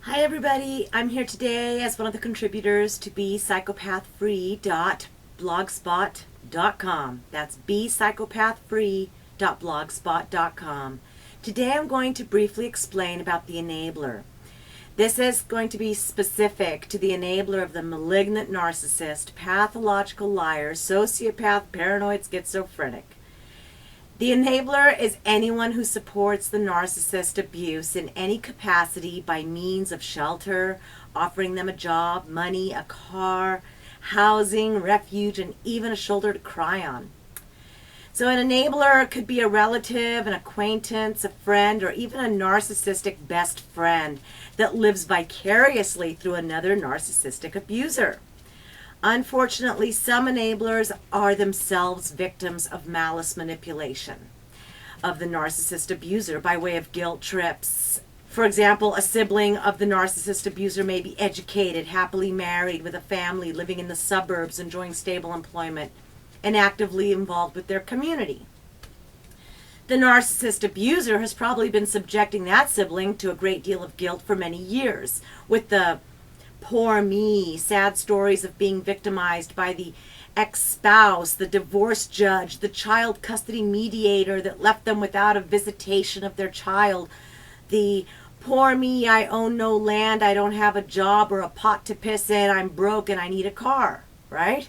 Hi everybody, I'm here today as one of the contributors to bepsychopathfree.blogspot.com. That's bepsychopathfree.blogspot.com. Today I'm going to briefly explain about the enabler. This is going to be specific to the enabler of the malignant narcissist, pathological liar, sociopath, paranoid, schizophrenic. The enabler is anyone who supports the narcissist abuse in any capacity by means of shelter, offering them a job, money, a car, housing, refuge, and even a shoulder to cry on. So an enabler could be a relative, an acquaintance, a friend, or even a narcissistic best friend that lives vicariously through another narcissistic abuser. Unfortunately, some enablers are themselves victims of malice manipulation of the narcissist abuser by way of guilt trips. For example, a sibling of the narcissist abuser may be educated, happily married with a family, living in the suburbs, enjoying stable employment, and actively involved with their community. The narcissist abuser has probably been subjecting that sibling to a great deal of guilt for many years, with the poor me, sad stories of being victimized by the ex-spouse, the divorce judge, the child custody mediator that left them without a visitation of their child, the poor me, I own no land, I don't have a job or a pot to piss in, I'm broke and I need a car, right?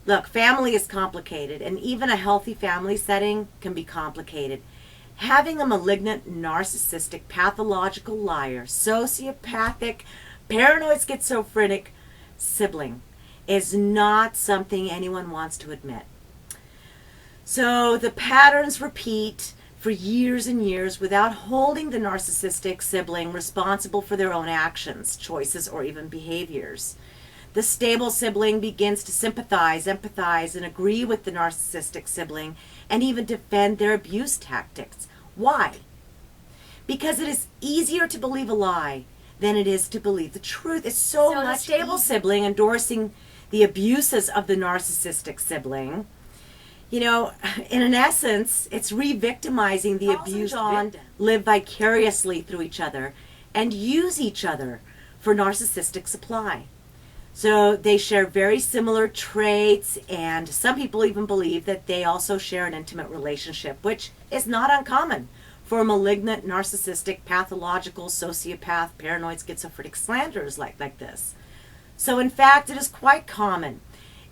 Look, family is complicated, and even a healthy family setting can be complicated. Having a malignant, narcissistic, pathological liar, sociopathic, paranoid schizophrenic sibling is not something anyone wants to admit. So the patterns repeat for years and years without holding the narcissistic sibling responsible for their own actions, choices, or even behaviors. The stable sibling begins to sympathize, empathize, and agree with the narcissistic sibling and even defend their abuse tactics. Why? Because it is easier to believe a lie than it is to believe the truth. It's so much. The stable sibling endorsing the abuses of the narcissistic sibling, in an essence, it's re-victimizing the abused victim. Live vicariously through each other and use each other for narcissistic supply. So they share very similar traits, and some people even believe that they also share an intimate relationship, which is not uncommon for malignant, narcissistic, pathological, sociopath, paranoid, schizophrenic slanderers like this. So in fact, it is quite common.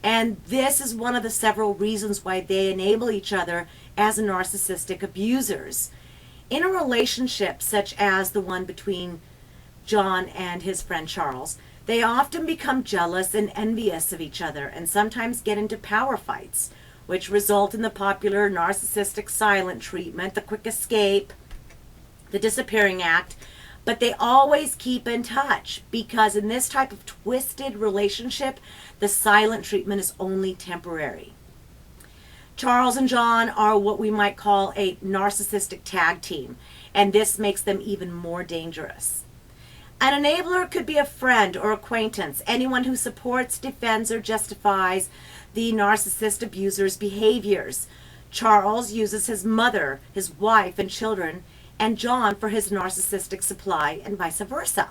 And this is one of the several reasons why they enable each other as narcissistic abusers. In a relationship such as the one between John and his friend Charles, they often become jealous and envious of each other and sometimes get into power fights, which result in the popular narcissistic silent treatment, the quick escape, the disappearing act. But they always keep in touch because in this type of twisted relationship, the silent treatment is only temporary. Charles and John are what we might call a narcissistic tag team, and this makes them even more dangerous. An enabler could be a friend or acquaintance, anyone who supports, defends, or justifies the narcissist abuser's behaviors. Charles uses his mother, his wife, and children, and John for his narcissistic supply, and vice versa.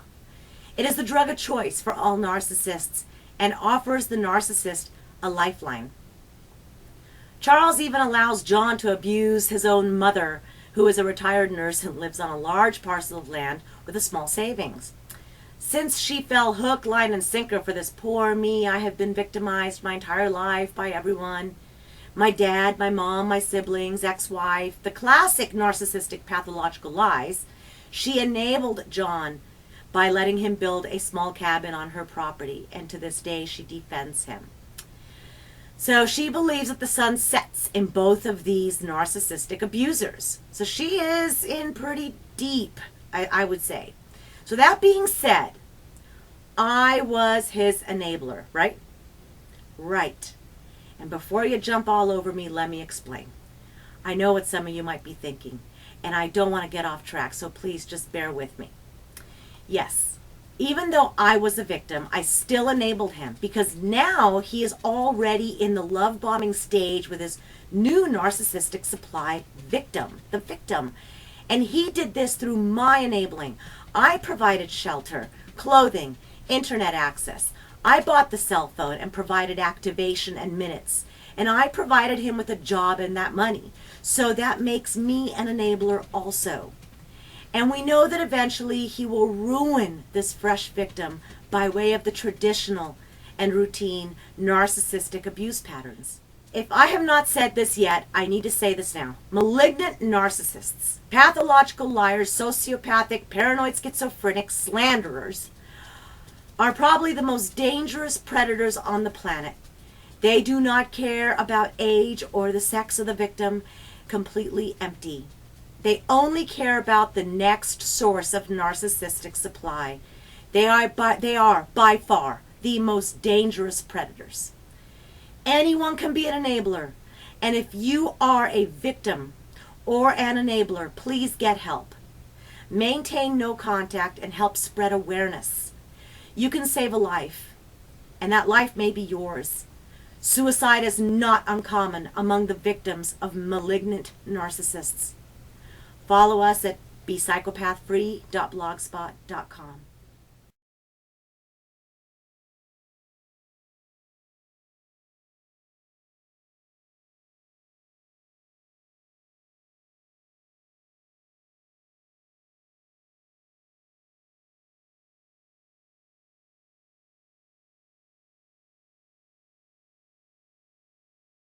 It is the drug of choice for all narcissists and offers the narcissist a lifeline. Charles even allows John to abuse his own mother, who is a retired nurse and lives on a large parcel of land with a small savings. Since she fell hook, line, and sinker for this poor me, I have been victimized my entire life by everyone. My dad, my mom, my siblings, ex-wife, the classic narcissistic pathological lies. She enabled John by letting him build a small cabin on her property, and to this day she defends him. So she believes that the sun sets in both of these narcissistic abusers. So she is in pretty deep, I would say. So that being said, I was his enabler, right? Right. And before you jump all over me, let me explain. I know what some of you might be thinking, and I don't want to get off track, so please just bear with me. Yes, even though I was a victim, I still enabled him because now he is already in the love bombing stage with his new narcissistic supply victim, the victim. And he did this through my enabling. I provided shelter, clothing, internet access. I bought the cell phone and provided activation and minutes. And I provided him with a job and that money. So that makes me an enabler also. And we know that eventually he will ruin this fresh victim by way of the traditional and routine narcissistic abuse patterns. If I have not said this yet, I need to say this now. Malignant narcissists, pathological liars, sociopathic, paranoid schizophrenic slanderers are probably the most dangerous predators on the planet. They do not care about age or the sex of the victim, completely empty. They only care about the next source of narcissistic supply. They are by far the most dangerous predators. Anyone can be an enabler, and if you are a victim or an enabler, please get help. Maintain no contact and help spread awareness. You can save a life, and that life may be yours. Suicide is not uncommon among the victims of malignant narcissists. Follow us at bepsychopathfree.blogspot.com.